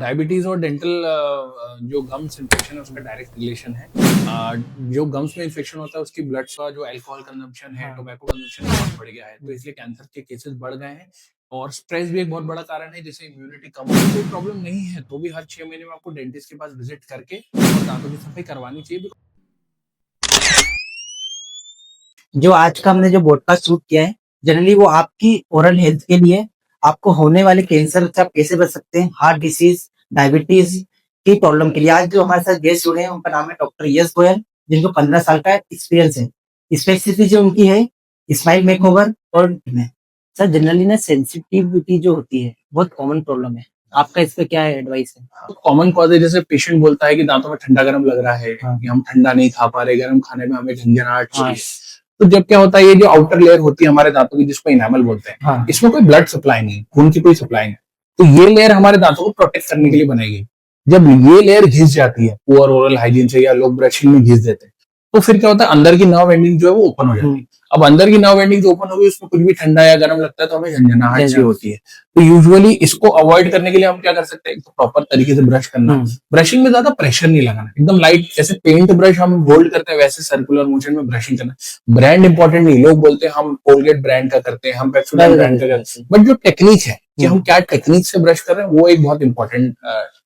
Diabetes और dental जो gums infection है उसका डायरेक्ट रिलेशन है। जो गम्स में इन्फेक्शन होता है उसकी ब्लड का जो अल्कोहल कंजम्पशन है, टोबैको कंजम्पशन बहुत बढ़ गया है, तो इसलिए कैंसर के केसेस बढ़ गए हैं। और स्ट्रेस भी एक बहुत बड़ा कारण है, जिससे इम्यूनिटी कम हो। कोई प्रॉब्लम नहीं है तो भी हर 6 महीने में आपको डेंटिस्ट के पास विजिट करके और दांतों की सफाई करवानी चाहिए। जो आज का हमने जो पॉडकास्ट शूट किया है, जनरली वो आपकी ओरल हेल्थ के लिए, आपको होने वाले कैंसर से आप कैसे बच सकते हैं, हार्ट डिसीज, डायबिटीज की प्रॉब्लम के लिए। आज जो हमारे साथ गेस्ट जुड़े हैं उनका नाम है डॉक्टर यश गोयल, जिनको 15 साल का एक्सपीरियंस है। स्पेसिफिसिटी जो उनकी है स्माइल मेकओवर और सर जनरली ना सेंसिटिविटी जो होती है बहुत कॉमन प्रॉब्लम है। आपका इस पे क्या एडवाइस है? कॉमन कॉज है, जैसे पेशेंट बोलता है कि दांतों में ठंडा गर्म लग रहा है, कि हम ठंडा नहीं खा पा रहे, गर्म खाने में हमें झंझनाहट चाहिए। तो जब क्या होता है, ये जो आउटर लेयर होती है हमारे दांतों की, जिसको इनामल बोलते हैं, इसमें कोई ब्लड सप्लाई नहीं, खून की कोई सप्लाई नहीं। तो ये लेयर हमारे दांतों को प्रोटेक्ट करने के लिए बनाई गई। जब ये लेयर घिस जाती है पुअर ओरल हाइजीन से, या लोग ब्रशिंग में घिस देते हैं, तो फिर क्या होता है, अंदर की नर्व एंडिंग जो है वो ओपन हो जाती है। अब अंदर की नर्व एंडिंग जो ओपन होगी, उसमें कुछ भी ठंडा या गर्म लगता है तो हमें झंझनाहट सी होती है। तो यूजुअली इसको अवॉइड करने के लिए हम क्या कर सकते हैं, प्रॉपर तरीके से ब्रश करना। ब्रशिंग में ज्यादा प्रेशर नहीं लगाना, एकदम लाइट, जैसे पेंट ब्रश हम होल्ड करते हैं वैसे सर्कुलर मोशन में ब्रशिंग करना। ब्रांड इंपॉर्टेंट नहीं, लोग बोलते हैं हम कोलगेट ब्रांड का करते हैं, हम पेप्सोडेंट ब्रांड का करते हैं, बट जो टेक्निक है कि हम क्या टेक्निक से ब्रश कर रहे हैं, वो एक बहुत इंपॉर्टेंट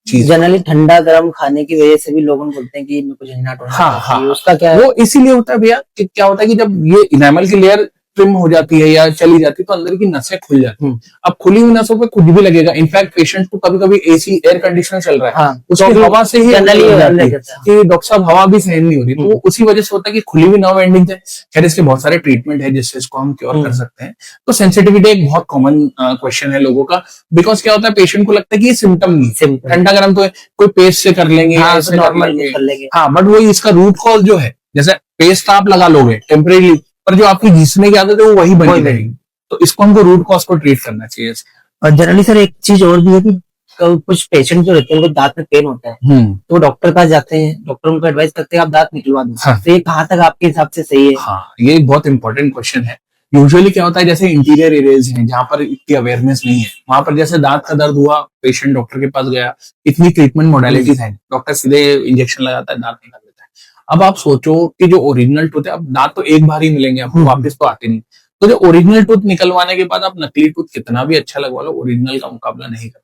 चीज। जनरली ठंडा गर्म खाने की वजह से भी लोग बोलते हैं कि मेरे को झंझनाहट होना है। उसका क्या है? वो इसीलिए होता है भैया कि क्या होता है कि जब ये इनामल की लेयर ट्रिम हो जाती है या चली जाती है तो अंदर की नसें खुल जाती हैं। अब खुली हुई नसों पे कुछ भी लगेगा। इनफैक्ट पेशेंट को कभी कभी एसी एयर कंडीशनर चल रहा है, उसकी हवा से ही कि डॉक्टर साहब हवा भी सहन नहीं हो रही, तो उसी वजह से होता है कि खुली हुई नर्व एंडिंग है। खैर इसके बहुत सारे ट्रीटमेंट है जिससे इसको हम क्योर कर सकते हैं। तो सेंसिटिविटी एक बहुत कॉमन क्वेश्चन है लोगों का, बिकॉज क्या होता है, पेशेंट को लगता है कि ये सिम्टम नहीं, ठंडा गर्म तो कोई पेस्ट से कर लेंगे, हाँ, बट वही इसका रूट कॉज जो है, जैसे पेस्ट आप लगा लोगे टेम्परेरी, पर जो आपकी घिसने की आदत है वो वही बनी रहेगी। तो इसको हमको रूट कॉज को ट्रीट करना चाहिए। और जनरली सर एक चीज और भी है कि कुछ पेशेंट जो रहते हैं उनको दांत में पेन होता है, तो डॉक्टर पास जाते हैं, डॉक्टर उनको एडवाइस करते हैं आप दांत निकलवा दो। तो ये कहाँ तक आपके हिसाब से सही है? हाँ, ये एक बहुत इंपॉर्टेंट क्वेश्चन है। यूजुअली क्या होता है, जैसे इंटीरियर एरियाज हैं जहां पर इतनी अवेयरनेस नहीं है, वहां पर जैसे दांत का दर्द हुआ, पेशेंट डॉक्टर के पास गया, इतनी ट्रीटमेंट मोडालिटीज है, डॉक्टर सीधे इंजेक्शन लगाता है, दांत निकाल देता है। अब आप सोचो कि जो ओरिजिनल टूथ है, अब दांत तो एक बार ही मिलेंगे आपको, वापस तो आते नहीं। तो जो ओरिजिनल टूथ निकलवाने के बाद आप नकली टूथ कितना भी अच्छा लगवा लो, ओरिजिनल का मुकाबला नहीं कर पाता।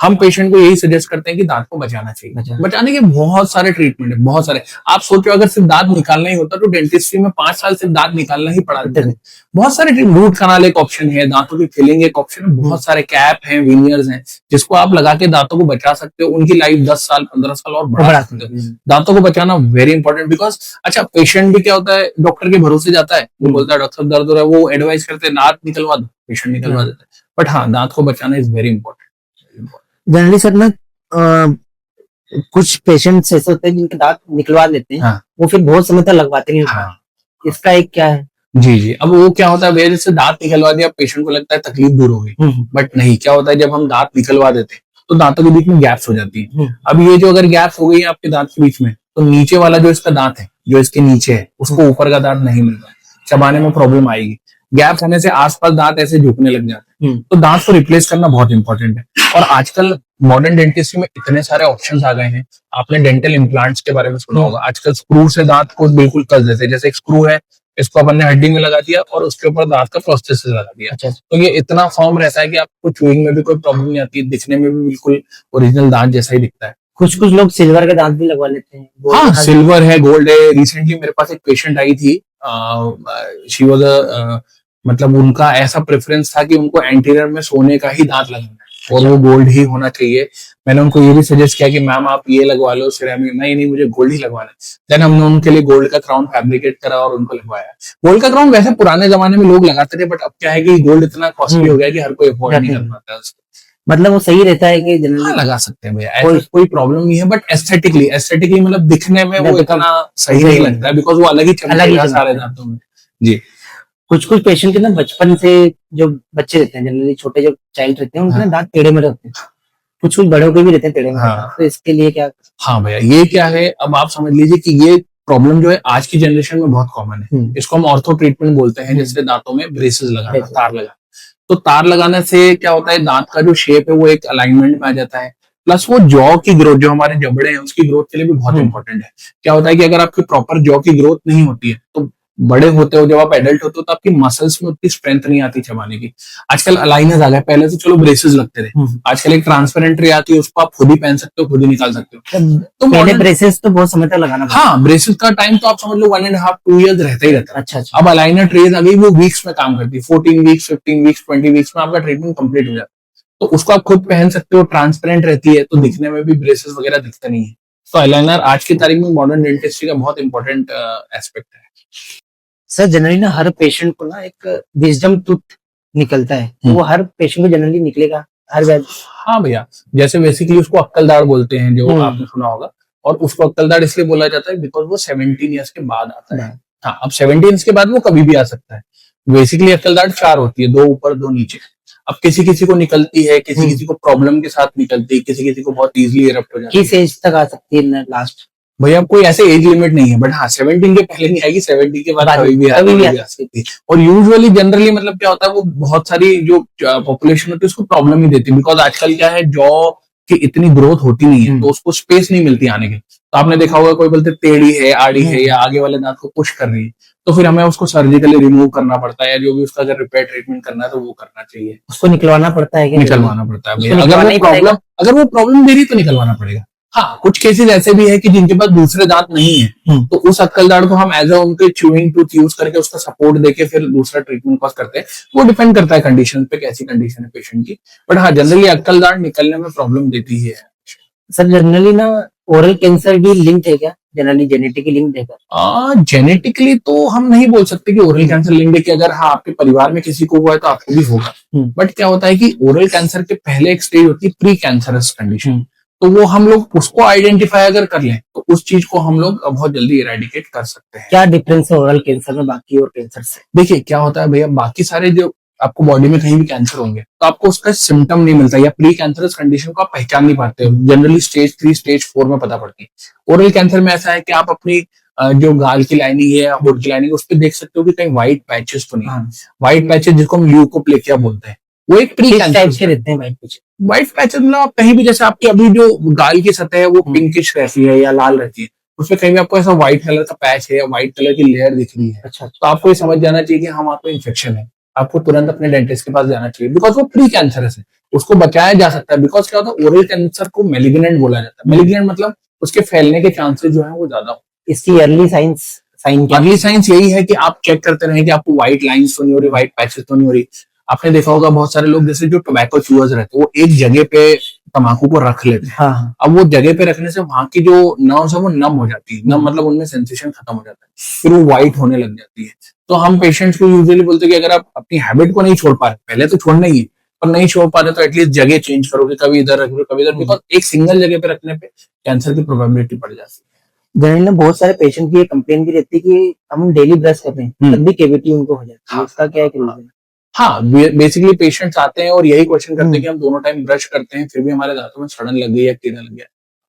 हम पेशेंट को यही सजेस्ट करते हैं कि दांत को बचाना चाहिए। बचाने के बहुत सारे ट्रीटमेंट है, बहुत सारे। आप सोचो अगर सिर्फ दांत निकालना ही होता तो डेंटिस्ट्री में 5 साल सिर्फ दांत निकालना ही पड़ाते थे। बहुत सारे रूट कनाल एक ऑप्शन है, दांतों की फिलिंग एक ऑप्शन है, बहुत सारे कैप हैं, विनियर्स हैं, जिसको आप लगा के दांतों को बचा सकते हो। उनकी लाइफ 10 साल 15 साल और बढ़ा सकते हो। दांतों को बचाना वेरी इंपॉर्टेंट, बिकॉज अच्छा पेशेंट भी क्या होता है, डॉक्टर के भरोसे जाता है, वो बोलता है डॉक्टर साहब दर्द हो रहा है, वो एडवाइस करते हैं दांत निकलवा दो, पेशेंट निकलवा देता है। बट हाँ, दांत को बचाना is very important. Generally sir ना कुछ पेशेंट्स ऐसे होते हैं जिनके दांत निकलवा लेते हैं, वो फिर बहुत समय तक लगवाते नहीं। इसका एक क्या है? जी, अब वो क्या होता है, वजह से दांत निकलवा दिया, पेशेंट को लगता है तकलीफ दूर हो गई, बट नहीं। क्या होता है, जब हम दांत निकलवा देते हैं तो दांतों के बीच में गैप्स हो जाती है। अब ये जो अगर गैप्स हो गई है आपके दांत के बीच में, तो नीचे वाला जो इसका दांत है, जो इसके नीचे है, उसको ऊपर का दांत नहीं मिल रहा है, चबाने में प्रॉब्लम आएगी। गैप होने से आसपास दांत ऐसे झुकने लग जाते हैं, तो दांत को रिप्लेस करना बहुत इंपॉर्टेंट है। और आजकल मॉडर्न डेंटिस्ट्री में इतने सारे ऑप्शंस आ गए हैं। आपने डेंटल इम्प्लांट्स के बारे में सुना होगा, आजकल स्क्रू से दांत को बिल्कुल कस देते हैं। जैसे एक स्क्रू है, इसको अपन ने हड्डी में लगा दिया और उसके ऊपर दांत का प्रोस्थेसिस लगा दिया। तो ये इतना फॉर्म रहता है कि आपको च्यूइंग में भी कोई प्रॉब्लम नहीं आती, दिखने में भी बिल्कुल ओरिजिनल दांत जैसा ही दिखता है। कुछ लोग सिल्वर के दांत भी लगवा लेते हैं। हाँ, सिल्वर है, गोल्ड है। रिसेंटली मेरे पास एक पेशेंट आई थी, शी वाज मतलब उनका ऐसा प्रेफरेंस था कि उनको एंटीरियर में सोने का ही दांत लगाना है और वो गोल्ड ही होना चाहिए। मैंने उनको ये भी सजेस्ट किया कि मैम आप ये लगवा लो सिरेमिक, नहीं मुझे गोल्ड ही लगवाना है। देन हमने उनके लिए गोल्ड का क्राउन फैब्रिकेट करा और उनको लगवाया। गोल्ड का क्राउन वैसे पुराने जमाने में लोग लगाते थे, बट अब क्या है कि गोल्ड इतना कॉस्टली हो गया कि हर कोई अफोर्ड नहीं कर पाता है उसको। मतलब वो सही रहता है कि जनरली लगा सकते हैं भैया, ऐसा कोई प्रॉब्लम नहीं है। बट एस्थेटिकली मतलब दिखने में वो इतना सही नहीं लगता है, बिकॉज वो अलग ही चमकेगा सारे दांतों में। जी, कुछ पेशेंट के ना बचपन से जो बच्चे रहते हैं, जनरली छोटे जो चाइल्ड रहते हैं, उनके ना दांत टेढ़े में रहते हैं, कुछ बड़ों के भी रहते हैं टेढ़े में। तो इसके लिए क्या? हाँ भैया, ये क्या है, अब आप समझ लीजिए कि ये प्रॉब्लम जो है आज की जनरेशन में बहुत कॉमन है। इसको हम ऑर्थो ट्रीटमेंट बोलते हैं, जैसे दांतों में ब्रेसेस लगाना, तार लगाना। तो तार लगाने से क्या होता है, दांत का जो शेप है वो एक अलाइनमेंट में आ जाता है। प्लस वो जॉ की ग्रोथ, जो हमारे जबड़े हैं उसकी ग्रोथ के लिए भी बहुत इंपॉर्टेंट है। क्या होता है कि अगर आपकी प्रॉपर जॉ की ग्रोथ नहीं होती है तो बड़े होते हो, जब आप एडल्ट होते हो तो आपकी मसल्स में उतनी स्ट्रेंथ नहीं आती चबाने की। आजकल अलाइनर्स आ गए, पहले तो चलो ब्रेसेस लगते थे, आजकल एक ट्रांसपेरेंट ट्रे आती है, उसको आप खुद ही पहन सकते हो, खुद ही निकाल सकते हो। तो पहले modern- ब्रेसेस तो बहुत समय तक लगाना पड़ता हाँ, ब्रेसेस का टाइम तो आप समझ लो 1.5-2 years रहता ही रहता है। है। अच्छा अच्छा। अब अलाइनर ट्रेज आ गई, वो वीक्स में काम करती है, 14 वीक्स, 15 वीक्स, 20 वीक्स में आपका ट्रीटमेंट कंप्लीट हो जाता है। तो उसको आप खुद पहन सकते हो, ट्रांसपेरेंट रहती है, तो दिखने में भी ब्रेसेस वगैरह दिखते नहीं है। तो अलाइनर आज की तारीख में मॉडर्न डेंटिस्ट्री का बहुत इंपॉर्टेंट एस्पेक्ट है। सर जनरली ना हर पेशेंट को ना एक विजडम टूथ निकलता है, तो वो हर पेशेंट को जनरली निकलेगा हर बार। हाँ भैया, जैसे बेसिकली उसको अक्कल दाढ़ बोलते हैं, जो हम्म। आपने सुना होगा, और उसको अक्कल दाढ़ इसलिए बोला जाता है बिकॉज वो 17 ईयर्स के बाद आता है। हाँ, अब 17 ईयर्स के बाद वो कभी भी आ सकता है। बेसिकली अक्कल दाढ़ 4 होती है, 2 ऊपर 2 नीचे। अब किसी किसी को निकलती है, किसी किसी को प्रॉब्लम के साथ निकलती है, किसी किसी को बहुत इजीली इरप्ट हो जाती है। किस एज तक आ सकती है लास्ट? भैया कोई ऐसे एज लिमिट नहीं है, बट हाँ 17 के पहले नहीं आएगी, 17 के बाद कभी भी आ सकती है। और यूजुअली जनरली मतलब क्या होता है, वो बहुत सारी जो पॉपुलेशन होती है उसको प्रॉब्लम ही देती है, बिकॉज आजकल क्या है, जॉ की इतनी ग्रोथ होती नहीं है, तो उसको स्पेस नहीं मिलती आने की। तो आपने देखा होगा कोई बोलते टेढ़ी है, आड़ी है, या आगे वाले दांत को पुश कर रही है, तो फिर हमें उसको सर्जिकली रिमूव करना पड़ता है, या जो भी उसका अगर रिपेयर ट्रीटमेंट करना है तो वो करना चाहिए। उसको निकलवाना पड़ता है? निकलवाना पड़ता है भैया, अगर वो प्रॉब्लम दे रही तो निकलवाना पड़ेगा। हाँ, कुछ केसेस ऐसे भी है कि जिनके पास दूसरे दांत नहीं है, तो उस अक्कल दाढ़ को हम एज अ उनके च्यूइंग टूथ यूज करके उसका सपोर्ट देके फिर दूसरा ट्रीटमेंट कॉज करते हैं। वो डिपेंड करता है कंडीशन पे, कैसी कंडीशन है पेशेंट की। बट हाँ, जनरली अक्कल दाढ़ निकलने में प्रॉब्लम देती ही है। सर जनरली ना ओरल कैंसर भी लिंक्ड है क्या? जनरली जेनेटिकली लिंक्ड है क्या? जेनेटिकली तो हम नहीं बोल सकते कि ओरल कैंसर लिंक्ड है, कि अगर हाँ आपके परिवार में किसी को हुआ है तो आपको भी होगा। बट क्या होता है कि ओरल कैंसर के पहले एक स्टेज होती है प्री कैंसरस कंडीशन, तो वो हम लोग उसको आइडेंटिफाई अगर कर लें तो उस चीज को हम लोग बहुत जल्दी इरेडिकेट कर सकते हैं। क्या डिफरेंस है ओरल कैंसर में बाकी और कैंसर से? देखिए क्या होता है भैया, बाकी सारे जो आपको बॉडी में कहीं भी कैंसर होंगे तो आपको उसका सिम्टम नहीं मिलता, या प्री कैंसरस कंडीशन को आप पहचान नहीं पाते हो। जनरली स्टेज 3, स्टेज 4 में पता पड़ती है। ओरल कैंसर में ऐसा है कि आप अपनी जो गाल की लाइनिंग है या होठ की लाइनिंग है उस पर देख सकते हो कि कहीं व्हाइट पैचेस तो नहीं है। व्हाइट पैचेस जिसको हम ल्यूकोप्लेकिया बोलते हैं, वो एक प्री कैंसर के रहते हैं व्हाइट पैचेस। व्हाइट पैचेस मतलब आप कहीं भी, जैसे आपकी अभी जो गाल की सतह है वो पिंकिश रहती है या लाल रहती है, उसमें कहीं भी आपको ऐसा व्हाइट कलर का पैच है या व्हाइट कलर की लेयर दिख रही है, अच्छा, तो आपको ये समझ जाना चाहिए कि हम आपको इन्फेक्शन है, आपको तुरंत अपने डेंटिस्ट के पास जाना चाहिए, बिकॉज वो प्री कैंसरस है, उसको बचाया जा सकता है। बिकॉज क्या होता है, ओरल कैंसर को मेलिग्नेंट बोला जाता है। मेलिग्नेंट मतलब उसके फैलने के चांसेस जो है वो ज्यादा हो। इसकी अर्ली अर्ली साइंस यही है कि आप चेक करते रहें कि आपको व्हाइट लाइंस तो नहीं हो रही, व्हाइट पैचेस तो नहीं हो रही। आपने देखा होगा बहुत सारे लोग जैसे जो टोबैको च्यूअर्स रहते हैं वो एक जगह पे तम्बाकू को रख लेते हैं। हाँ। अब वो जगह पे रखने से वहां की जो नर्व्स है वो नम हो जाती है, नम मतलब उनमें सेंसेशन खत्म हो जाता है, फिर वो व्हाइट होने लग जाती है। तो हम पेशेंट्स को यूजुअली बोलते हैं कि अगर आप अपनी हैबिट को नहीं छोड़ पा रहे, पहले तो छोड़ना ही है, पर नहीं छोड़ पा रहे तो एटलीस्ट जगह चेंज करोगे, कभी इधर रख लो कभी इधर, बिकॉज एक सिंगल जगह पे रखने पे कैंसर की प्रोबेबिलिटी बढ़ जाती है। जनरली बहुत सारे पेशेंट की ये कंप्लेन भी रहती है कि हम डेली ब्रश कर रहे हैं तब भी कैविटी उनको हो जाती है। इसका क्या रीजन? हाँ, बेसिकली पेशेंट्स आते हैं और यही क्वेश्चन करते हैं कि हम दोनों टाइम ब्रश करते हैं फिर भी हमारे दांतों में सड़न लग गई या कीड़ा लग गया।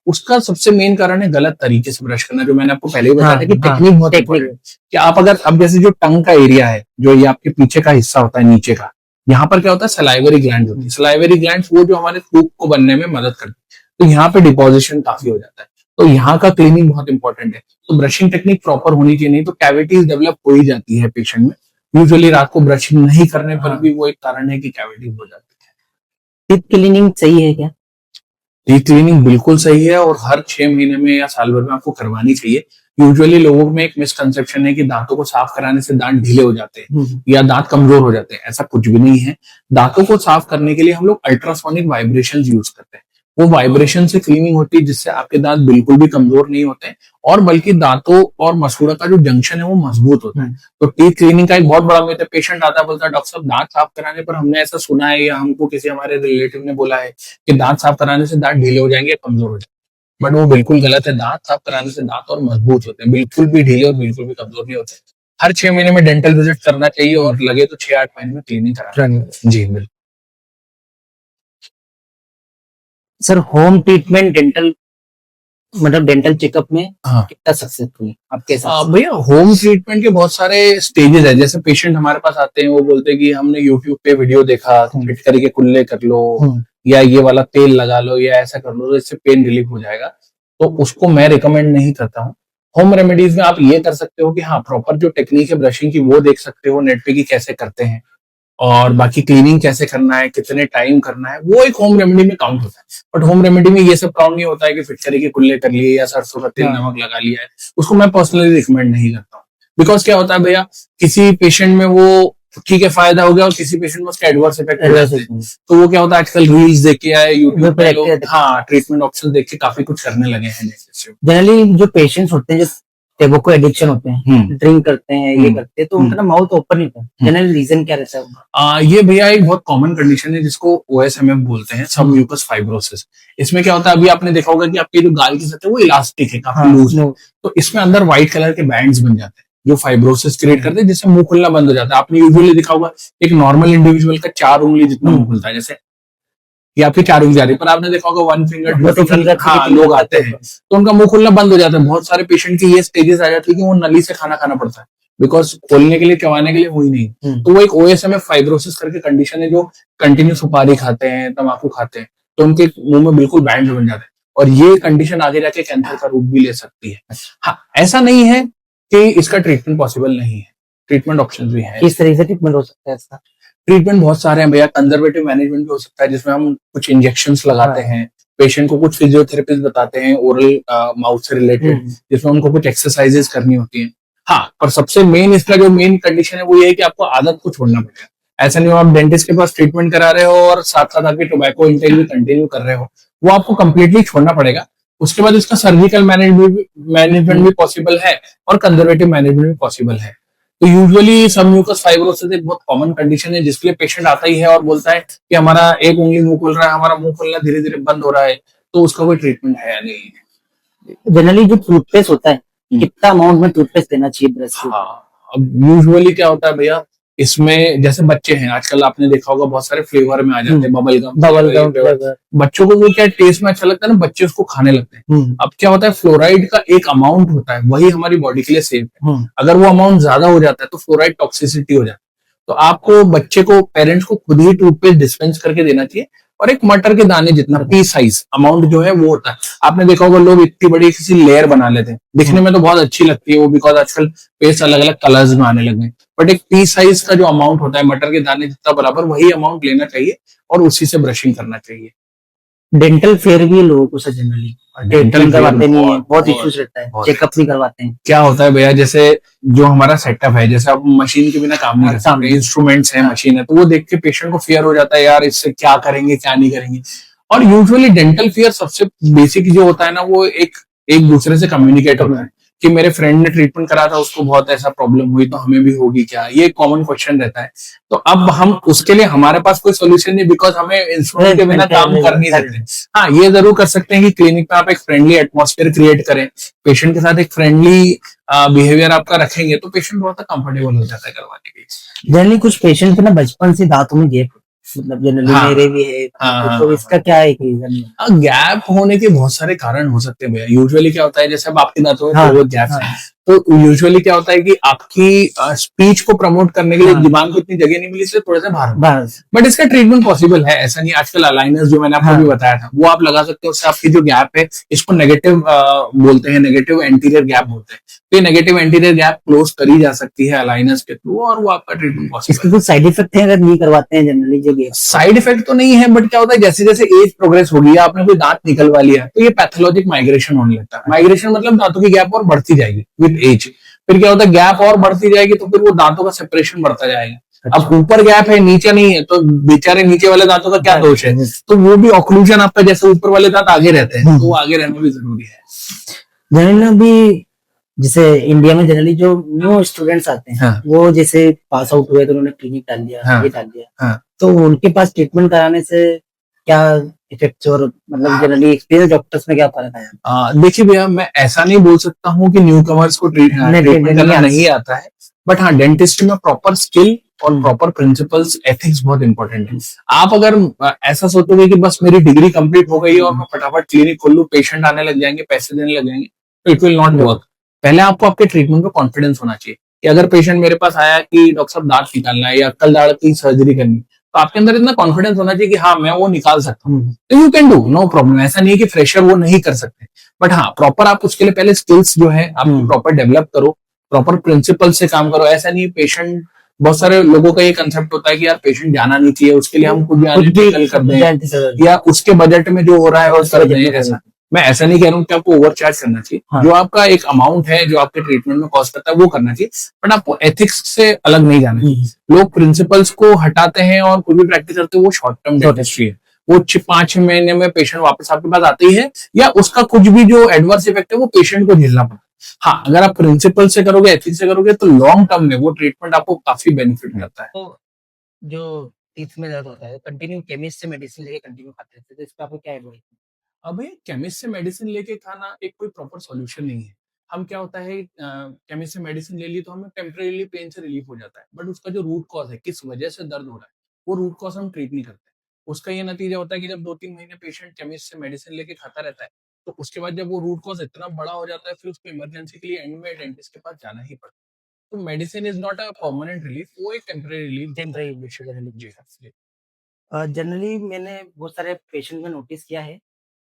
उसका सबसे मेन कारण है गलत तरीके से ब्रश करना, जो मैंने आपको पहले ही बताया था कि टेक्निक बहुत इंपॉर्टेंट है। कि आप अगर, अब जैसे जो टंग का एरिया है, जो ये आपके पीछे का हिस्सा होता है नीचे का, यहाँ पर क्या होता है, सलाइवरी ग्लैंड होती है। सलाइवरी ग्लैंड वो जो हमारे थूक को बनने में मदद करती है, तो यहाँ पे डिपोजिशन काफी हो जाता है, तो यहाँ का क्लीनिंग बहुत इंपॉर्टेंट है। तो ब्रशिंग टेक्निक प्रॉपर होनी चाहिए, नहीं तो कैविटीज डेवलप हो ही जाती है पेशेंट में। यूजुअली रात को ब्रशिंग नहीं करने पर भी वो एक कारण है कि कैविटीज हो जाती है। टीथ क्लीनिंग सही है क्या? टीथ क्लीनिंग बिल्कुल सही है और हर 6 महीने में या साल भर में आपको करवानी चाहिए। यूजुअली लोगों में एक मिसकंसेप्शन है कि दांतों को साफ कराने से दांत ढीले हो जाते हैं या दांत कमजोर हो जाते हैं, ऐसा कुछ भी नहीं है। दांतों को साफ करने के लिए हम लोग अल्ट्रासोनिक वाइब्रेशन यूज करते हैं, वो वाइब्रेशन से क्लीनिंग होती है जिससे आपके दांत बिल्कुल भी कमजोर नहीं होते हैं, और बल्कि दांतों और मसूड़ा का जो जंक्शन है वो मजबूत होता है। तो टीथ क्लीनिंग का एक बहुत बड़ा मिथ है, पेशेंट आता है बोलता है डॉक्टर साहब दांत साफ कराने पर हमने ऐसा सुना है या हमको किसी हमारे रिलेटिव ने बोला है कि दांत साफ कराने से दांत ढीले हो जाएंगे या कमजोर हो जाएंगे, बट वो बिल्कुल गलत है। दांत साफ कराने से दांत और मजबूत होते हैं, बिल्कुल भी ढीले और बिल्कुल भी कमजोर नहीं होते। हर 6 महीने में डेंटल विजिट करना चाहिए और लगे तो 6-8 महीने में क्लीनिंग कराना। जी बिल्कुल। सर होम ट्रीटमेंट डेंटल मतलब डेंटल चेकअप में कितना सक्सेसफुल है आपके हिसाब से? भैया होम ट्रीटमेंट के बहुत सारे स्टेजेस है। जैसे पेशेंट हमारे पास आते हैं वो बोलते हैं कि हमने यूट्यूब पे वीडियो देखा, फिट करके कुल्ले कर लो, या ये वाला तेल लगा लो या ऐसा कर लो तो इससे पेन रिलीफ हो जाएगा, तो उसको मैं रिकमेंड नहीं करता हूँ। होम रेमेडीज में आप ये कर सकते हो कि हाँ, प्रॉपर जो टेक्निक है ब्रशिंग की वो देख सकते हो नेट पे की कैसे करते हैं, और बाकी क्लीनिंग कैसे करना है, कितने टाइम करना है, वो एक होम रेमेडी में काउंट होता है। बट होम रेमेडी में ये सब काउंट नहीं होता है कि फिटकरी के कुल्ले कर लिए या सरसों का तेल हाँ। नमक लगा लिया है, उसको मैं पर्सनली रिकमेंड नहीं करता हूँ। बिकॉज क्या होता है भैया, किसी पेशेंट में वो ठीक है फायदा हो गया और किसी पेशेंट में उसका एडवर्स इफेक्ट हो जाता है। तो वो क्या होता है, आजकल रील्स देख के या यूट्यूब पे लोग हाँ ट्रीटमेंट ऑप्शन देख के काफी कुछ करने लगे हैं। जनरली जो पेशेंट्स होते हैं, जो टेबको एडिक्शन होते हैं, ड्रिंक करते हैं, ये करते हैं, तो उनका ना माउथ ओपन नहीं होता, जनरली रीजन क्या रहता है? ये भैया एक बहुत कॉमन कंडीशन है जिसको OSMF बोलते हैं, सब म्यूकस फाइब्रोसिस। इसमें क्या होता है, अभी आपने देखा होगा कि आपकी जो गाल की सतह है वो इलास्टिक है, काफी लूज है, तो इसमें अंदर व्हाइट कलर के बैंड्स बन जाते हैं जो फाइब्रोसिस क्रिएट करते हैं, जिससे मुंह खुलना बंद हो जाता है। आपने यूजुअली देखा होगा एक नॉर्मल इंडिविजुअल का 4 उंगली जितना मुंह खुलता है, जैसे ये आपकी 4 उंगली जा रही है, पर आपने देखा होगा 1 फिंगर 2 फिंगर हाँ लोग आते हैं तो उनका मुंह खुलना बंद हो जाता है। बहुत सारे पेशेंट की ये स्टेजेस आ जाती है कि वो नली से खाना खाना पड़ता है, बिकॉज खोलने के लिए चबाने के लिए हुई नहीं। तो वो एक OSMF फाइब्रोसिस करके कंडीशन है, जो कंटिन्यू सुपारी खाते हैं, तम्बाकू खाते हैं, तो उनके मुंह में बिल्कुल बैंड बन जाते हैं, और ये कंडीशन आगे जाके कैंसर का रूप भी ले सकती है। हाँ, ऐसा नहीं है कि इसका ट्रीटमेंट पॉसिबल नहीं है, ट्रीटमेंट ऑप्शन भी है। किस तरह से ट्रीटमेंट हो सकता है इसका? ट्रीटमेंट बहुत सारे हैं भैया। कंजर्वेटिव मैनेजमेंट भी हो सकता है, जिसमें हम कुछ इंजेक्शंस लगाते हैं, पेशेंट को कुछ फिजियोथेरेपिस्ट बताते हैं ओरल माउथ से रिलेटेड, जिसमें उनको कुछ एक्सरसाइजेस करनी होती हैं। हाँ, पर सबसे मेन इसका जो मेन कंडीशन है वो ये है कि आपको आदत को छोड़ना पड़ेगा। ऐसा नहीं हो आप डेंटिस्ट के पास ट्रीटमेंट करा रहे हो और साथ साथ आपके टोबैको इंटेक भी कंटिन्यू कर रहे हो, वो आपको कंप्लीटली छोड़ना पड़ेगा। उसके बाद इसका सर्जिकल मैनेजमेंट भी पॉसिबल है और कंजर्वेटिव मैनेजमेंट भी पॉसिबल है। तो यूजुअली सब म्यूकस फाइब्रोसिस एक बहुत कॉमन कंडीशन है जिसके लिए पेशेंट आता ही है और बोलता है कि हमारा एक उंगली मुंह खुल रहा है, हमारा मुंह खुलना धीरे धीरे बंद हो रहा है, तो उसका कोई ट्रीटमेंट है नहीं। जनरली जो टूथपेस्ट होता है, कितना अमाउंट में टूथपेस्ट देना चाहिए ब्रश को? हाँ, अब यूजुअली क्या होता है भैया, इसमें जैसे बच्चे हैं, आजकल आपने देखा होगा बहुत सारे फ्लेवर में आ जाते हैं, बबल गम फ्लेवर। बच्चों को वो क्या टेस्ट में अच्छा लगता है ना, बच्चे उसको खाने लगते हैं। अब क्या होता है, फ्लोराइड का एक अमाउंट होता है, वही हमारी बॉडी के लिए सेफ है। अगर वो अमाउंट ज्यादा हो जाता है तो फ्लोराइड टॉक्सिसिटी हो जाती है। तो आपको बच्चे को, पेरेंट्स को खुद ही टूथपेस्ट डिस्पेंस करके देना चाहिए, और एक मटर के दाने जितना पी साइज अमाउंट जो है वो होता है। आपने देखा होगा लोग इतनी बड़ी किसी लेयर बना लेते हैं, दिखने में तो बहुत अच्छी लगती है वो, बिकॉज आजकल पेस्ट अलग अलग कलर्स में आने लगे हैं, बट एक पी साइज का जो अमाउंट होता है मटर के दाने जितना बराबर, वही अमाउंट लेना चाहिए और उसी से ब्रशिंग करना चाहिए। डेंटल फेयर भी है लोगों को जनरली, डेंटल करवाते नहीं है, बहुत इश्यूज रहता है, चेकअप नहीं करवाते हैं। क्या होता है भैया, जैसे जो हमारा सेटअप है, जैसे आप मशीन के बिना काम नहीं कर सकते, इंस्ट्रूमेंट्स है, मशीन है, तो वो देख के पेशेंट को फियर हो जाता है, यार इससे क्या करेंगे क्या नहीं करेंगे। और यूजुअली डेंटल फियर सबसे बेसिक जो होता है ना, वो एक दूसरे से कम्युनिकेट होता है कि मेरे फ्रेंड ने ट्रीटमेंट करा था, उसको बहुत ऐसा प्रॉब्लम हुई, तो हमें भी होगी क्या, ये कॉमन क्वेश्चन रहता है। तो अब हम उसके लिए हमारे पास कोई सोल्यूशन नहीं, बिकॉज हमें इंस्ट्रूमेंट के बिना काम कर नहीं सकते। हाँ, ये जरूर कर सकते हैं कि क्लिनिक में आप एक फ्रेंडली एटमॉस्फेयर क्रिएट करें, पेशेंट के साथ एक फ्रेंडली बिहेवियर आपका रखेंगे, तो पेशेंट बहुत कंफर्टेबल हो जाता है करवाने के लिए। जनरली कुछ पेशेंट ना बचपन से दांतों में गैप, मतलब जनरली मेरे भी है, तो इसका क्या है रीजन? गैप होने के बहुत सारे कारण हो सकते हैं भैया। यूजुअली क्या होता है, जैसे अब आपके दांतों में गैप है, तो यूजुअली क्या होता है कि आपकी स्पीच को प्रमोट करने के लिए दिमाग को इतनी जगह नहीं मिली, इसलिए थोड़ा सा बाहर, बट इसका ट्रीटमेंट पॉसिबल है। ऐसा नहीं, आजकल अलाइनर्स जो मैंने आपको भी बताया था वो आप लगा सकते हो, उससे आपकी जो गैप है, इसको नेगेटिव बोलते हैं, नेगेटिव एंटीरियर गैप बोलते हैं, तो ये नेगेटिव एंटीरियर गैप क्लोज करी जा सकती है अलाइनर्स के थ्रू, और वो आपका ट्रीटमेंट पॉसिबल। इसके कुछ साइड इफेक्ट है अगर नहीं करवाते हैं जनरली जो गैप? साइड इफेक्ट तो नहीं है, बट क्या होता है, जैसे जैसे एज प्रोग्रेस होगी, आपने कोई दांत निकलवा लिया, तो ये पैथोलॉजिक माइग्रेशन होने लगता है। माइग्रेशन मतलब दांतों की गैप और बढ़ती जाएगी विद एज। फिर क्या होता है, गैप और बढ़ती जाएगी तो फिर वो दांतों का सेपरेशन बढ़ता जाएगा। अब ऊपर गैप है नीचे नहीं है, तो बेचारे नीचे वाले दांतों का क्या दोष है, तो वो भी ऑक्लूजन आपका, जैसे ऊपर वाले दांत आगे रहते हैं, तो वो आगे रहना भी जरूरी है। जनरली अभी जैसे इंडिया में जनरली जो न्यू स्टूडेंट्स आते हैं, वो जैसे पास आउट हुए तो उन्होंने क्लिनिक डाल दिया, ये डाल दिया, तो उनके पास ट्रीटमेंट कराने से क्या इफेक्ट्स, और मतलब जनरली एक्सपीरियंस डॉक्टर्स में क्या फर्क आया? देखिए भैया, मैं ऐसा नहीं बोल सकता हूँ कि न्यू कमर्स को ट्रीटमेंट करना नहीं आता है, बट हाँ, डेंटिस्ट में प्रॉपर स्किल और प्रॉपर प्रिंसिपल्स, एथिक्स बहुत इंपॉर्टेंट है। आप अगर ऐसा सोचोगे कि बस मेरी डिग्री कंप्लीट हो गई और मैं फटाफट क्लिनिक खोल लूं, पेशेंट आने लग जाएंगे, पैसे देने लग जाएंगे, तो इट विल नॉट वर्क। पहले आपको आपके ट्रीटमेंट पे कॉन्फिडेंस होना चाहिए कि अगर पेशेंट मेरे पास आया कि डॉक्टर साहब दांत निकालना है या कल दांत की सर्जरी करनी, तो आपके अंदर इतना कॉन्फिडेंस होना चाहिए कि हाँ मैं वो निकाल सकता हूँ, हम्म, तो you can do, no problem. ऐसा नहीं है कि फ्रेशर वो नहीं कर सकते, बट हाँ प्रॉपर आप उसके लिए पहले स्किल्स जो है आपकी हम्म, प्रॉपर डेवलप करो, प्रॉपर प्रिंसिपल से काम करो। ऐसा नहीं पेशेंट, बहुत सारे लोगों का ये कंसेप्ट होता है कि यार पेशेंट जाना नहीं चाहिए, उसके लिए हम कुछ भी कुछ भी analytical कर दें, जानते सर, या उसके बजट में जो हो रहा है वो उसके कर बजट दें। में कर ऐसा दें। मैं ऐसा नहीं कह रहा हूँ कि आपको ओवर चार्ज करना चाहिए, हाँ, जो आपका एक अमाउंट है जो आपके ट्रीटमेंट में कॉस्ट करता है वो करना चाहिए, बट आपको एथिक्स से अलग नहीं जाना चाहिए। लोग प्रिंसिपल्स को हटाते हैं और कुछ भी प्रैक्टिस करते हैं, वो शॉर्ट टर्म डेंटिस्ट्री है। वो 5 महीने में पेशेंट वापस आपके पास आते ही है, या उसका कुछ भी जो एडवर्स इफेक्ट है वो पेशेंट को झेलना पड़ता है। हाँ अगर आप प्रिंसिपल से करोगे, एथिक्स से करोगे, तो लॉन्ग टर्म में वो ट्रीटमेंट आपको काफी बेनिफिट करता है। तो जो टीथ में दर्द होता है कंटिन्यू केमिस्ट से मेडिसिन लेके कंटिन्यू खाते रहते हैं, तो इस पे आपको क्या एडवाइस? अब ये केमिस्ट से मेडिसिन लेके खाना एक कोई प्रॉपर सॉल्यूशन नहीं है। हम क्या होता है, केमिस्ट से मेडिसिन ले ली तो हमें टेम्परेली पेन से रिलीफ हो जाता है, बट उसका जो रूट कॉज है, किस वजह से दर्द हो रहा है, वो रूट कॉज हम ट्रीट नहीं करते। उसका ये नतीजा होता है कि जब 2-3 महीने पेशेंट केमिस्ट से मेडिसिन लेके खाता रहता है, तो उसके बाद जब वो रूट कॉज इतना बड़ा हो जाता है, फिर उसको इमरजेंसी के लिए एंड में डेंटिस्ट के पास जाना ही पड़ता है। तो medicine is not a permanent relief, वो एक टेम्परेरी रिलीफ। टेम्परेरी जी हाँ जी। जनरली मैंने बहुत सारे पेशेंट में नोटिस किया है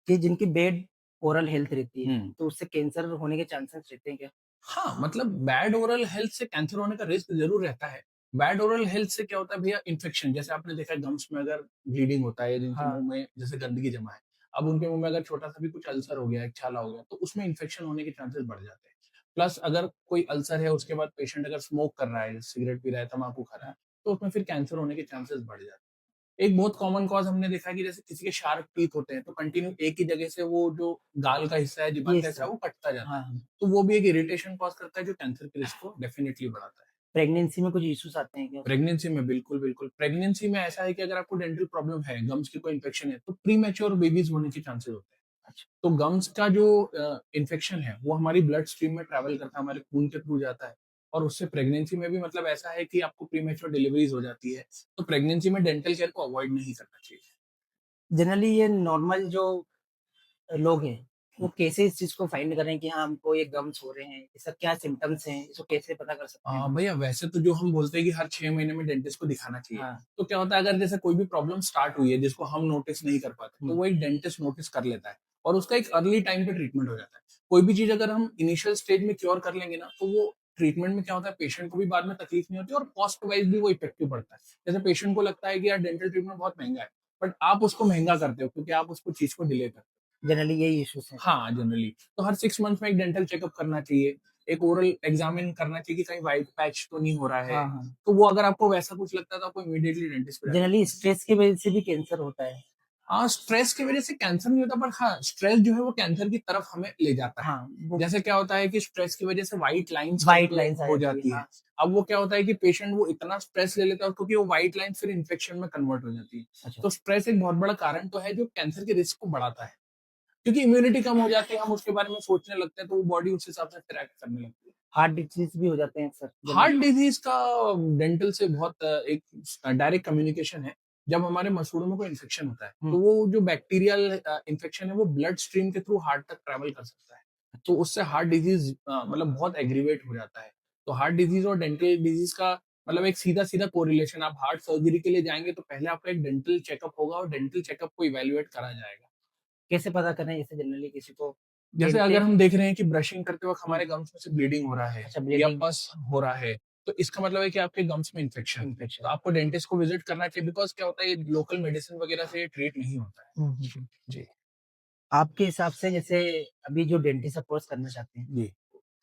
कि जिनकी बेड ओरल हेल्थ रहती है, तो उससे कैंसर होने के चांसेस रहते हैं क्या? हाँ, मतलब बैड ओरल हेल्थ से कैंसर होने का रिस्क ज़रूर रहता है। बैड ओरल हेल्थ से क्या होता है भैया, इन्फेक्शन, जैसे आपने देखा है गम्स में अगर ब्लीडिंग होता है, जिनके हाँ, मुँह में जैसे गंदगी जमा है, अब उनके मुँह में अगर छोटा-सा भी कुछ अल्सर हो गया, एक छाला हो गया, तो उसमें इन्फेक्शन होने के चांसेस बढ़ जाते हैं। प्लस अगर कोई अल्सर है, उसके बाद पेशेंट अगर स्मोक कर रहा है, सिगरेट पी रहा है, तम्बाकू खा रहा है, तो उसमें फिर कैंसर होने के चांसेस बढ़ जाते हैं। एक बहुत कॉमन कॉज़ हमने देखा है कि जैसे किसी के शार्प टीथ होते हैं, तो कंटिन्यू एक ही जगह से वो जो गाल का हिस्सा है, ज़िब्बन ये का हिस्सा सर, है, वो कटता जाता हाँ, है। हाँ। तो वो भी एक इरिटेशन कॉज़ करता है, जो कैंसर के रिस्क को डेफिनिटली बढ़ाता है। प्रेगनेंसी में कुछ इश्यूज आते हैं क्या? प्रेगनेंसी में बिल्कुल, बिल्कुल। प्रेगनेंसी में ऐसा है कि अगर आपको डेंटल प्रॉब्लम है, गम्स की कोई इन्फेक्शन है, तो प्रीमैच्योर बेबीज़ होने के चांसेस होते हैं। अच्छा, तो गम्स का जो इन्फेक्शन है, वो हमारी ब्लड स्ट्रीम में ट्रैवल करता है, हमारे खून के थ्रू जाता है, और उससे प्रेगनेंसी में भी मतलब ऐसा है कि आपको प्रीमैच्योर डिलीवरीज़ हो जाती है। तो प्रेगनेंसी में डेंटल केयर को अवॉइड नहीं करना चाहिए। जनरली ये नॉर्मल जो लोग हैं, वो कैसे इस चीज़ को फाइंड करें कि हाँ, हमको ये गम्स हो रहे हैं, इसका क्या सिम्पटम्स हैं, इसको कैसे पता कर सकते हैं हम? भैया वैसे तो जो हम बोलते हैं कि हर 6 महीने में डेंटिस्ट को दिखाना चाहिए। हाँ, तो क्या होता है, अगर जैसे कोई भी प्रॉब्लम स्टार्ट हुई है जिसको हम नोटिस नहीं कर पाते, तो हुँ, वो एक डेंटिस्ट नोटिस कर लेता है, और उसका एक अर्ली टाइम पे ट्रीटमेंट हो जाता है। कोई भी चीज़ अगर हम इनिशियल स्टेज में क्योर कर लेंगे ना, तो वो ट्रीटमेंट में क्या होता है, पेशेंट को भी बाद में तकलीफ नहीं होती, और कॉस्ट वाइज़ भी वो इफेक्टिव पड़ता है। जैसे पेशेंट को लगता है कि यार डेंटल ट्रीटमेंट बहुत महँगा है, बट आप उसको महँगा करते हो क्योंकि आप उसको चीज़ को डिले करते हो। जनरली यही इश्यूज़ हैं। हाँ, जनरली। तो हर 6 मंथ में एक डेंटल चेकअप करना चाहिए, एक ओरल एग्ज़ामिन करना चाहिए कि कहीं व्हाइट पैच तो नहीं हो रहा है। हाँ, हाँ। तो वो अगर आपको वैसा कुछ लगता है, तो आपको इमीडिएटली डेंटिस्ट को जाना जनरली चाहिए। स्ट्रेस की वजह से भी कैंसर होता है। हाँ, स्ट्रेस की वज़ह से कैंसर नहीं होता, बट हाँ, स्ट्रेस जो है वो कैंसर की तरफ हमें ले जाता है। हाँ, वो जैसे क्या होता है कि स्ट्रेस की वज़ह से व्हाइट लाइन्स कहीं व्हाइट पे लाइन्स आ हो जाती है, जाती है। हाँ। अब वो क्या होता है कि पेशेंट वो इतना स्ट्रेस ले लेता है क्योंकि वो व्हाइट लाइन्स फिर इन्फेक्शन में कन्वर्ट हो जाती है। अच्छा, तो स्ट्रेस एक बहुत बड़ा कारण तो है जो कैंसर के रिस्क को बढ़ाता है। क्योंकि इम्यूनिटी कम हो जाती है, हम उसके बारे में सोचने लगते हैं, तो वो बॉडी उस हिसाब से फिर एक्ट करने लगती है। हार्ट डिसीज़ भी हो जाते हैं अक्सर हार्ट जनरली। डिजीज का डेंटल से बहुत एक डायरेक्ट कम्युनिकेशन है। जब हमारे मसूड़ों में कोई इन्फेक्शन होता है, हुँ, तो वो जो बैक्टीरियल इन्फेक्शन है, वो ब्लड स्ट्रीम के थ्रू हार्ट तक ट्रैवल कर सकता है। तो उससे हार्ट डिजीज मतलब बहुत एग्रीवेट हो जाता है। तो हार्ट डिजीज और डेंटल डिजीज का मतलब एक सीधा-सीधा कोरिलेशन। आप हार्ट सर्जरी के लिए जाएँगे, तो पहले आपका एक डेंटल चेकअप होगा, और डेंटल चेकअप को इवैल्यूएट करा जाएगा। कैसे पता करें जैसे जनरली किसी को जैसे देखते अगर हम देख रहे हैं कि ब्रशिंग करते वक़्त हुँ, हमारे गम्स में से ब्लीडिंग हो रहा है, अच्छा या ब्लीडिंग, पस हो रहा है, तो इसका मतलब है कि आपके गम्स में इन्फेक्शन है। तो इन्फेक्शन। आपको डेंटिस्ट को विज़िट करना चाहिए, बिकॉज़ क्या होता है, ये लोकल मेडिसिन वग़ैरह से ये ट्रीट नहीं होता है। हुँ, हुँ, हुँ। जी, आपके हिसाब से जैसे अभी जो डेंटिस्ट का कोर्स करना चाहते हैं, जी।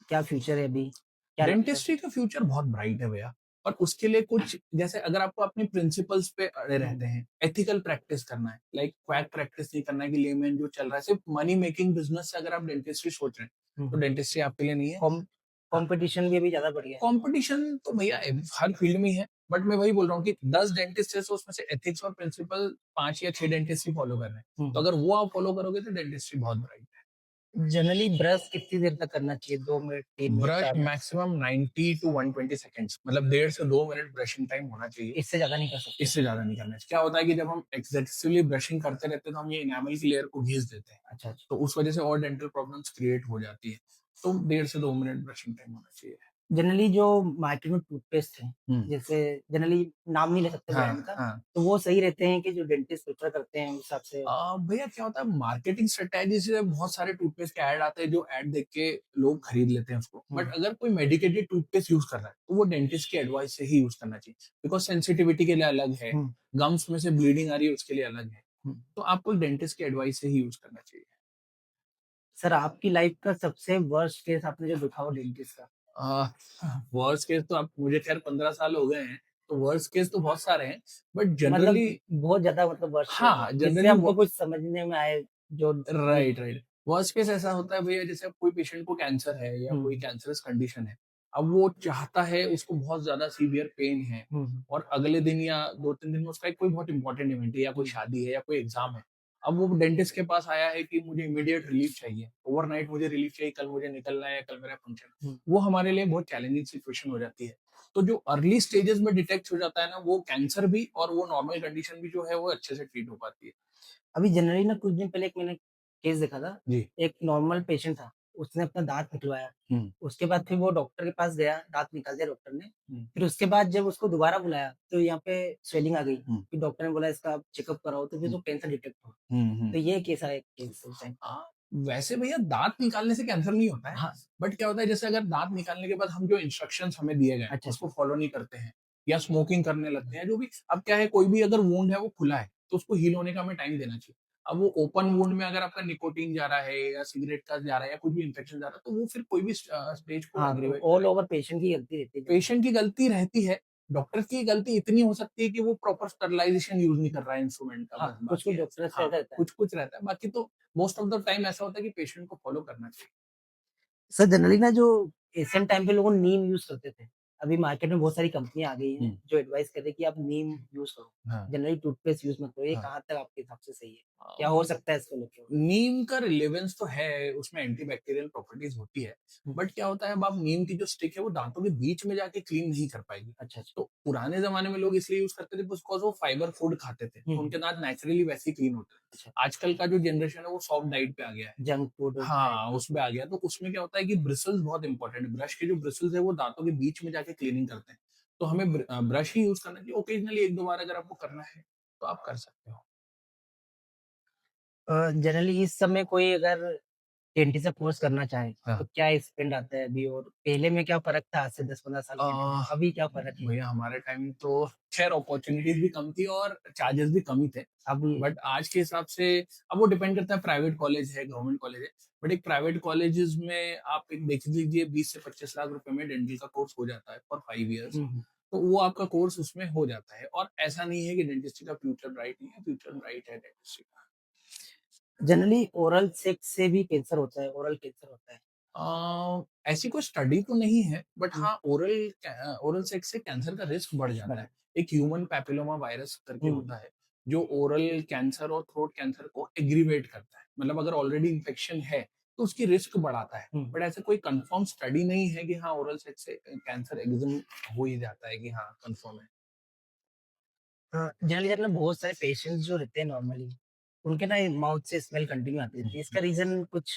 क्या फ्यूचर है अभी? क्या लगता है? डेंटिस्ट्री का फ्यूचर बहुत ब्राइट है भैया, और उसके लिए कुछ जैसे अगर आपको अपने प्रिंसिपल्स पे अड़े हुँ, रहते हैं, एथिकल प्रैक्टिस करना है, लाइक क्वैक प्रैक्टिस नहीं करना है कि लेमैन जो चल रहा है, सिर्फ़ मनी मेकिंग बिज़नेस से अगर आप डेंटिस्ट्री सोच रहे हैं, हुँ, तो हुँ। डेंटिस्ट्री आपके लिए नहीं है। कॉम हाँ। कॉम्पिटिशन भी अभी ज़्यादा बढ़ गया है। कंपटीशन तो भैया हर फील्ड में ही है, बट मैं वही बोल रहा हूँ कि 10 डेंटिस्ट है, तो उसमें से एथिक्स और प्रिंसिपल 5 या 6 डेंटिस्ट ही फॉलो कर रहे हैं। हुँ, तो हुँ। अगर वो आप फॉलो करोगे, तो डेंटिस्ट्री बहुत ब्राइट है। जनरली ब्रश कितनी देर तक करना चाहिए? 2 minute, 3 minute, brush 4 minute? Maximum 90 to 120 seconds, मतलब 1.5 से 2 मिनट ब्रशिंग टाइम होना चाहिए। इससे ज़्यादा नहीं कर सकते। इससे ज्यादा नहीं करना चाहिए। क्या होता है कि जब हम एक्सेसिवली ब्रशिंग करते रहते हैं, तो हम ये एनामल की लेयर को घिस देते हैं, अच्छा, अच्छा। तो उस वजह से और डेंटल प्रॉब्लम्स क्रिएट हो जाती है। तो 1.5 से 2 मिनट ब्रशिंग टाइम होना चाहिए। जनरली जो मार्केट में टूथपेस्ट है, हम्म, जैसे जनरली नाम नहीं ले सकते हाँ ब्रांड का, हाँ। तो वो सही रहते हैं कि जो डेंटिस्ट प्रेफर करते हैं उस हिसाब से? भैया क्या होता है, मार्केटिंग स्ट्रेटेजी से बहुत सारे टूथपेस्ट के ऐड आते हैं, जो ऐड देख के लोग खरीद लेते हैं उसको। बट हम्म, अगर कोई मेडिकेटेड टूथपेस्ट यूज कर रहा है तो वो डेंटिस्ट की एडवाइस से ही यूज करना चाहिए, बिकॉज सेंसिटिविटी के लिए अलग है, हम्म, गम्स में से ब्लीडिंग आ रही है उसके लिए अलग है। हम्म। तो आपको डेंटिस्ट की एडवाइस से ही यूज करना चाहिए। सर, आपकी लाइफ का सबसे वर्स्ट केस आपने जो देखा हो डेंटिस्ट का? वर्स्ट केस तो आप, मुझे खैर 15 साल हो गए हैं, तो वर्स्ट केस तो बहुत सारे हैं, बट मतलब जनरली, बहुत ज्यादा, मतलब वर्स्ट केस हाँ जिससे जनरली, हमको कुछ समझने में आए, जो नहीं। Right right. वर्स्ट केस ऐसा होता है भैया, जैसे अब कोई पेशेंट को कैंसर है या कोई हम्म, कैंसरस कंडीशन है, अब वो चाहता है, उसको बहुत ज्यादा सीवियर पेन है, हम्म, और अगले दिन या 2-3 दिन में उसका एक कोई बहुत इंपॉर्टेंट इवेंट है, या कोई हम्म, शादी है, या कोई एग्जाम है। अब वो डेंटिस्ट के पास आया है कि मुझे इमीडिएट रिलीफ चाहिए, ओवरनाइट मुझे रिलीफ चाहिए, कल मुझे निकलना है, कल मेरा फंक्शन। हम्म। वो हमारे लिए बहुत चैलेंजिंग सिचुएशन हो जाती है। तो जो अर्ली स्टेजेस में डिटेक्ट हो जाता है ना, वो कैंसर भी और वो नॉर्मल कंडीशन भी जो है वो अच्छे से ट्रीट हो पाती है। अभी जनरली ना कुछ दिन पहले एक मैंने केस देखा था। जी। एक नॉर्मल पेशेंट था, उसने अपना दांत निकलवाया। हम्म उसके बाद फिर वो डॉक्टर के पास गया, दांत निकाल दिया डॉक्टर ने। हम्म फिर उसके बाद जब उसको दोबारा बुलाया तो यहाँ पे स्वेलिंग आ गई। हम्म फिर डॉक्टर ने बोला इसका आप चेकअप कराओ, तो फिर हम्म तो कैंसर डिटेक्ट हुआ। हम्म। तो ये केस है, केस उस टाइम। हाँ, वैसे भैया दांत निकालने से कैंसर नहीं होता है। हाँ। बट क्या होता है, जैसे अगर दांत निकालने के बाद हम जो इंस्ट्रक्शंस हमें दिए गए अच्छा, उसको अच्छा। फॉलो नहीं करते हैं, या स्मोकिंग करने लगते हैं, जो भी, अब क्या है, कोई भी अगर वुंड है वो खुला है तो उसको हील होने का हमें टाइम देना चाहिए। अब वो ओपन वुंड में अगर आपका निकोटीन जा रहा है, या सिगरेट का जा रहा है, या कुछ भी इन्फेक्शन जा रहा है, तो वो फिर कोई भी स्टेज को हाँ, तो एग्रीवेट ऑल करेगा। ओवर पेशेंट की गलती रहती है जनरली। पेशेंट की गलती रहती है, डॉक्टर की गलती इतनी हो सकती है कि वो प्रॉपर स्टरलाइजेशन यूज नहीं कर रहा है इंस्ट्रूमेंट का, हाँ, बस कुछ बाकी कुछ है। डॉक्टर से हाँ, ऐसा रहता है। कुछ कुछ रहता है, बाकी तो मोस्ट ऑफ द टाइम ऐसा होता है कि पेशेंट को फॉलो करना चाहिए। सर, जनरली ना जो एशियन टाइम पे लोग नीम यूज करते थे, अभी मार्केट में बहुत सारी कंपनियां आ गई हैं हम्म, जो एडवाइस कर रही है कि आप नीम यूज करो, हाँ जनरली टूथपेस्ट यूज मत करो। ये हाँ। कहाँ तक आपके हिसाब से सही है? क्या हो अम, सकता है इसको लेके? नीम का रिलेवेंस तो है, उसमें एंटीबैक्टीरियल प्रॉपर्टीज होती है। हम्म, बट क्या होता है, अब आप नीम की जो स्टिक है वो दांतों के बीच में जाके क्लीन नहीं कर पाएगी। अच्छा, अच्छा। तो पुराने जमाने में लोग इसलिए यूज करते थे बिकॉज वो फाइबर फूड खाते थे, तो हम्म, उनके दांत नेचुरली वैसे ही क्लीन होते थे। अच्छा। आजकल का जो जनरेशन है वो सॉफ्ट डाइट पे आ गया है। Junk food type. हाँ, उसमें आ गया, तो उसमें क्या होता है कि ब्रिसल्स बहुत इंपॉर्टेंट है, ब्रश के जो ब्रिसल्स है वो दांतों के बीच में जाके क्लीनिंग करते हैं। तो हमें ब्रश ही यूज करना चाहिए, ओकेजनली एक दो बार अगर आपको करना है तो आप कर सकते हो। जनरली इस समय कोई अगर डेंटिस्ट से कोर्स करना चाहे तो हाँ। क्या स्पेंड आता है अभी, और पहले में क्या फर्क था आज से 10-15 साल पहले में, आह, अभी क्या फर्क है? भैया हमारे टाइम तो खैर अपॉर्चुनिटीज भी कम थी और चार्जेस भी कम ही थे। अभी? बट आज के हिसाब से, अब वो डिपेंड करता है, प्राइवेट कॉलेज है, गवर्नमेंट कॉलेज है। बट एक प्राइवेट कॉलेजेस में आप एक देख लीजिए, 20 से 25 लाख रुपए में डेंटल का कोर्स हो जाता है फॉर 5 इयर्स। हम्म, तो वो आपका कोर्स उसमें हो जाता है, और ऐसा नहीं है कि डेंटिस्ट्री का फ्यूचर ब्राइट नहीं है, फ्यूचर ब्राइट है डेंटिस्ट्री का। जनरली ओरल सेक्स से भी कैंसर होता है, ओरल कैंसर होता है? ऐसी कोई स्टडी तो नहीं है, बट हम्म, हाँ, ओरल ओरल सेक्स से कैंसर का रिस्क बढ़ जाता है। एक ह्यूमन पैपिलोमा वायरस करके हम्म, होता है, जो ओरल कैंसर और थ्रोट कैंसर को एग्रीवेट करता है, मतलब अगर ऑलरेडी इन्फेक्शन है तो उसकी रिस्क बढ़ाता है। हम्म। बट ऐसे कोई कंफर्म स्टडी नहीं है कि हाँ ओरल सेक्स से कैंसर एग्जिम हो ही जाता है, कि हाँ कंफर्म है। जनरली जनरल बहुत सारे पेशेंट्स जो रहते हैं नॉर्मली, उनके ना माउथ से स्मेल कंटिन्यू आती रहती है, इसका रीजन कुछ?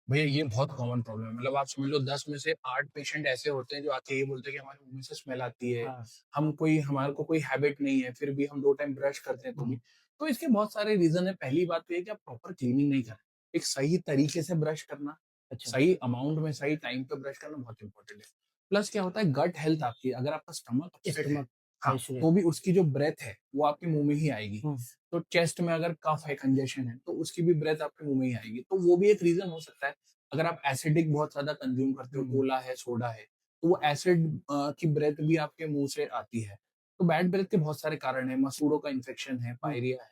भैया ये बहुत कॉमन प्रॉब्लम है, मतलब आप समझ लो 10 में से 8 पेशेंट ऐसे होते हैं जो आके ये बोलते हैं कि हमारे मुंह में से स्मेल आती है। हाँ। हमारे को कोई हैबिट नहीं है, फिर भी हम 2 टाइम ब्रश करते हैं तो भी। हम्म, तो इसके बहुत सारे रीजन है। पहली बात तो ये कि आप प्रॉपर क्लीनिंग नहीं कर रहे, एक सही तरीके से ब्रश करना, अच्छा। सही अमाउंट में सही टाइम पे ब्रश करना बहुत इंपॉर्टेंट है। प्लस क्या होता है, गट हेल्थ आपकी, अगर आपका स्टमक अपसेट है, स्टमक का हाँ, इशू तो रहता भी उसकी जो ब्रेथ है वो आपके मुंह में ही आएगी। है। तो चेस्ट में अगर कफ है, कंजेशन है, तो उसकी भी ब्रेथ आपके मुंह में ही आएगी, तो वो भी एक रीजन हो सकता है। अगर आप एसिडिक बहुत ज्यादा कंज्यूम करते हो, हम्म, कोला है, सोडा है, तो वो एसिड की ब्रेथ भी आपके मुंह से आती है। तो बैड ब्रेथ के बहुत सारे कारण है, मसूड़ों का इन्फेक्शन है, हम्म। पायरिया है।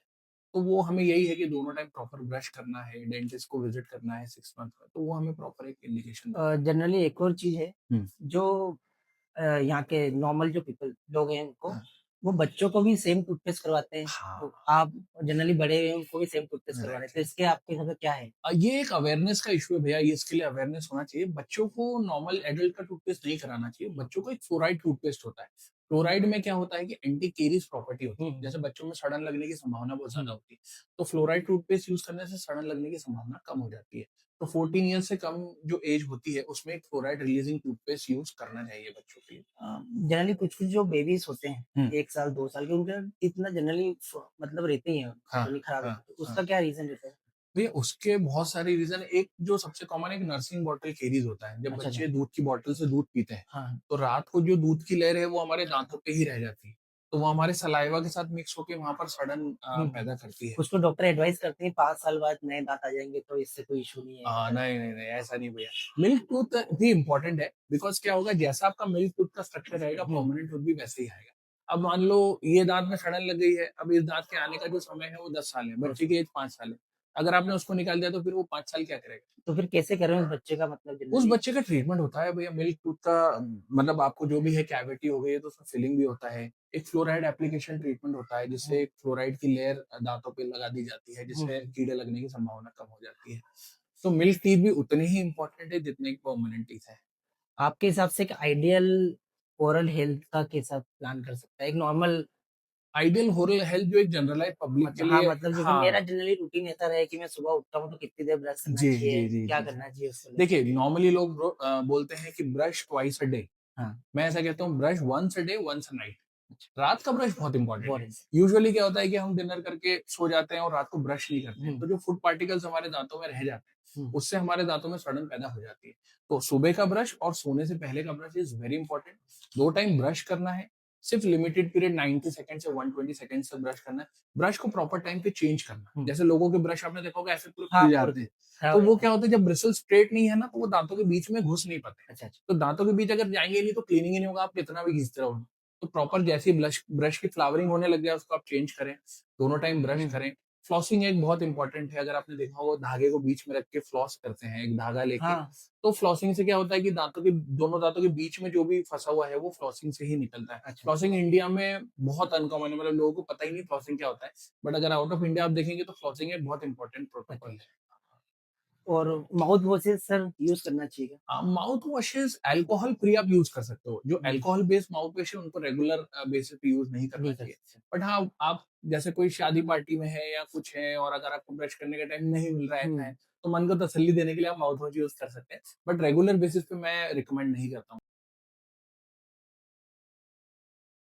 तो वो हमें यही है कि दोनों टाइम प्रॉपर ब्रश करना है, डेंटिस्ट को विजिट करना है 6 मंथ में, तो वो हमें प्रॉपर एक इंडिकेशन देता जनरली एक और चीज है, है। जो यहाँ के नॉर्मल जो पीपल लोग हैं उनको, हाँ वो बच्चों को भी सेम टूथपेस्ट करवाते हैं। हाँ, तो आप जनरली बड़े हैं उनको भी सेम टूथपेस्ट करवा रहे हैं, राइट। तो इसके आपके हिसाब से क्या है? ये एक अवेयरनेस का इशू है भैया, ये इसके लिए अवेयरनेस होना चाहिए। बच्चों को नॉर्मल एडल्ट का टूथपेस्ट नहीं कराना चाहिए, बच्चों को एक फ्लोराइड टूथपेस्ट होता है, फ्लोराइड में क्या होता है कि एंटी केरीज प्रॉपर्टी होती है, हम्म। जैसे बच्चों में सड़न लगने की संभावना बहुत ज्यादा होती है, तो फ्लोराइड टूथपेस्ट यूज करने से सड़न लगने की संभावना कम हो जाती है। तो 14 ईयर से कम जो एज होती है उसमें एक फ्लोराइड रिलीजिंग टूथपेस्ट यूज करना चाहिए बच्चों के लिए। जनरली कुछ कुछ जो बेबीज होते हैं हम्म। 1 साल 2 साल के, उनका इतना जनरली मतलब रहते ही है, हाँ नहीं खराब हाँ रहता है। तो हाँ। उसका क्या रीजन रहता है? भैया उसके बहुत सारे रीजन, एक जो सबसे कॉमन एक नर्सिंग बॉटल केरीज होता है, जब अच्छा अच्छा। बच्चे दूध की बॉटल से दूध पीते हैं हाँ। तो रात को जो दूध की लेयर है वो हमारे दांतों पे ही रह जाती है, तो वो हमारे सलाइवा के साथ मिक्स होके वहां पर सड़न हम्म। पैदा करती है। कुछ तो डॉक्टर एडवाइस करते हैं 5 साल बाद नए दांत आ जाएंगे, तो इससे कोई इशू नहीं है। नहीं नहीं नहीं, ऐसा नहीं भैया। मिल्क टूथ भी इम्पोर्टेंट है, बिकॉज क्या होगा, जैसा आपका मिल्क टूथ का स्ट्रक्चर रहेगा हम्म। परमानेंट टूथ भी वैसे ही आएगा। अब मान लो ये दांत में सड़न लग गई है, अब इस दांत के आने का जो समय है वो 10 साल है, बच्चे की एज 5 साल है, अगर आपने उसको निकाल दिया तो फिर वो 5 साल क्या करेगा। तो फिर कैसे करें उस बच्चे का, मतलब उस जनरली? बच्चे का ट्रीटमेंट होता है भैया मिल्क टूथ का, मतलब आपको जो भी है कैविटी हो गई है तो उसमें फिलिंग भी होता है, एक फ्लोराइड एप्लीकेशन ट्रीटमेंट होता है जिससे एक फ्लोराइड की लेयर दांतों पे लगा दी जाती है, जिससे कीड़े लगने की संभावना कम हो जाती है। तो मिल्क टीथ भी उतने ही इंपॉर्टेंट है जितने परमानेंट टीथ है। आपके हिसाब से एक आइडियल ओरल हेल्थ का कैसा प्लान कर सकता है एक नॉर्मल? आइडियल ओरल हेल्थ जो एक जनरलाइज पब्लिक के मतलब हाँ, लिए, मतलब जैसे हाँ मेरा जनरली रूटीन ऐसा रहे कि मैं सुबह उठता हूँ तो कितनी देर ब्रश करना जी चाहिए, जी जी क्या जी जी। करना चाहिए उसको लेकर? देखिए नॉर्मली लोग बोलते हैं कि ब्रश ट्वाइस अ डे, हाँ। मैं ऐसा कहता हूँ brush once a day once a night. रात का ब्रश बहुत इंपॉर्टेंट है। बोरिंग। यूजुअली क्या होता है कि हम डिनर करके सो जाते हैं और रात को ब्रश नहीं करते हैं, हम्म। तो जो फूड पार्टिकल्स हमारे दांतों में रह जाते हैं हम्म। उससे हमारे दांतों में सड़न पैदा हो जाती है। तो सुबह का ब्रश और सोने से पहले का brush is very important. 2 time brush करना है, सिर्फ लिमिटेड पीरियड 90 सेकंड से 120 सेकंड तक ब्रश करना है। ब्रश को प्रॉपर टाइम पे चेंज करना, हम्म। जैसे लोगों के ब्रश आपने देखा होगा ऐसे पूरे हाँ, खुल पूरा जाते हैं, खराब तो हो वो जाता है। क्या होता है जब ब्रिसल स्ट्रेट नहीं है ना तो वो दांतों के बीच में घुस नहीं पाते, अच्छा अच्छा। तो दांतों के बीच अगर जाएंगे नहीं तो क्लीनिंग ही नहीं होगा, आप कितना भी घिसते रहो। तो प्रॉपर जैसे ही ब्रश ब्रश की फ्लावरिंग होने लग जाए उसको आप चेंज करें, 2 टाइम ब्रश हम्म। करें। फ्लॉसिंग एक बहुत इंपॉर्टेंट है, अगर आपने देखा होगा धागे को बीच में रख के फ्लॉस करते हैं एक धागा लेके, हाँ। तो फ्लॉसिंग से क्या होता है कि दांतों के दोनों दांतों के बीच में जो भी फंसा हुआ है वो फ्लॉसिंग से ही निकलता है। अच्छा। फ्लॉसिंग इंडिया में बहुत अनकॉमन है, मतलब लोगों को पता ही नहीं फ्लॉसिंग क्या होता है, बट अगर आउट ऑफ इंडिया आप देखेंगे तो फ्लॉसिंग एक बहुत इंपॉर्टेंट अच्छा प्रोटोकॉल है। अच्छा। और माउथ वॉशेस सर यूज करना चाहिए क्या? माउथ वॉशेस अल्कोहल फ्री आप यूज कर सकते हो, जो हम्म। अल्कोहल बेस्ड माउथ वॉश है उनको रेगुलर बेसिस पे यूज नहीं करना नहीं कर चाहिए। सकते। बट हाँ आप जैसे कोई शादी पार्टी में है या कुछ है और अगर आपको ब्रश करने का टाइम नहीं मिल रहा है हम्म। तो मन को तसल्ली देने के लिए आप माउथ वॉश यूज कर सकते हैं, बट रेगुलर बेसिस पे मैं रिकमेंड नहीं करता हूँ।